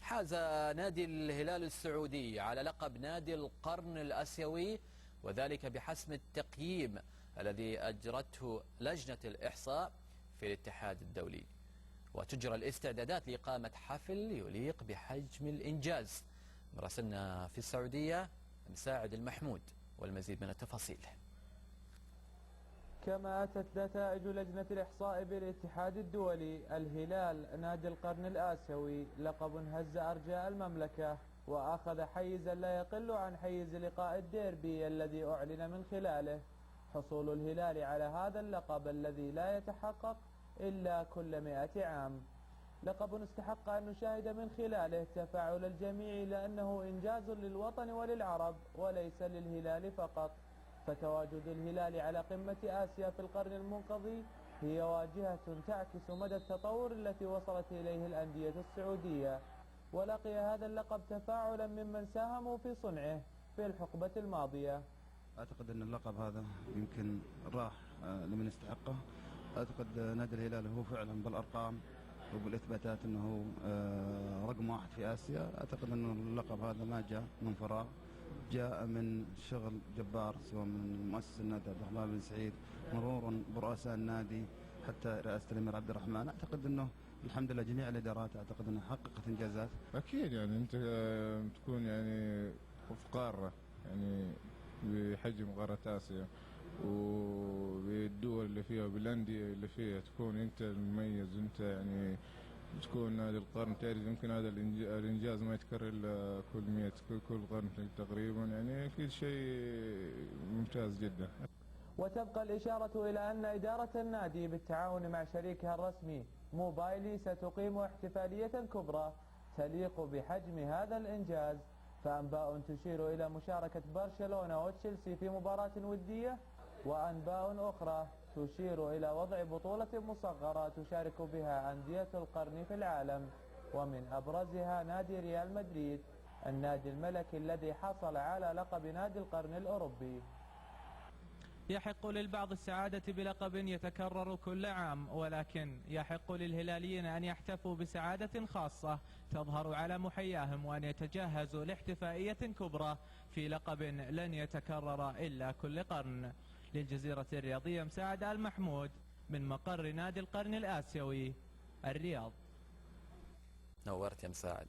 حاز نادي الهلال السعودي على لقب نادي القرن الآسيوي، وذلك بحسم التقييم الذي أجرته لجنة الإحصاء في الاتحاد الدولي. وتجرى الاستعدادات لإقامة حفل يليق بحجم الإنجاز. مراسلنا في السعودية مساعد المحمود والمزيد من التفاصيل. كما أتت نتائج لجنة الإحصاء بالاتحاد الدولي الهلال نادي القرن الآسيوي لقب هز أرجاء المملكة، وأخذ حيزا لا يقل عن حيز لقاء الديربي الذي أعلن من خلاله حصول الهلال على هذا اللقب الذي لا يتحقق إلا كل 100 عام. لقب استحق أن نشاهد من خلاله تفاعل الجميع لأنه إنجاز للوطن وللعرب وليس للهلال فقط، فتواجد الهلال على قمة آسيا في القرن المنقضي هي واجهة تعكس مدى التطور التي وصلت إليه الأندية السعودية. ولقي هذا اللقب تفاعلا ممن ساهموا في صنعه في الحقبة الماضية. أعتقد أن اللقب هذا يمكن راح لمن يستحقه. أعتقد نادي الهلال هو فعلا بالأرقام وبالإثباتات أنه رقم واحد في آسيا. أعتقد أن اللقب هذا ما جاء من فراغ، جاء من شغل جبار سواء من مؤسس النادي عبد الرحمن بن سعيد مرورا برؤساء النادي حتى رئاسة الأمير عبد الرحمن. أعتقد أنه الحمد لله جميع الإدارات أعتقد أنها حققت إنجازات. أكيد يعني أنت تكون يعني في قارة يعني بحجم قارة آسيا وبالدول اللي فيها وبالأندية اللي فيها تكون أنت المميز، أنت يعني تكون نادي القرن. تعرف يمكن هذا الإنجاز ما يتكرر إلا كل قرن تقريبا، يعني أكيد شيء ممتاز جدا. وتبقى الإشارة إلى أن إدارة النادي بالتعاون مع شريكها الرسمي موبايلي ستقيم احتفالية كبرى تليق بحجم هذا الإنجاز. فأنباء تشير إلى مشاركة برشلونة وتشيلسي في مباراة ودية، وأنباء أخرى تشير إلى وضع بطولة مصغرة تشارك بها أندية القرن في العالم، ومن أبرزها نادي ريال مدريد النادي الملكي الذي حصل على لقب نادي القرن الأوروبي. يحق للبعض السعادة بلقب يتكرر كل عام، ولكن يحق للهلاليين أن يحتفوا بسعادة خاصة تظهر على محياهم، وأن يتجهزوا لاحتفائية كبرى في لقب لن يتكرر إلا كل قرن. للجزيرة الرياضية مساعد المحمود من مقر نادي القرن الآسيوي الرياض. نورت يا مساعد.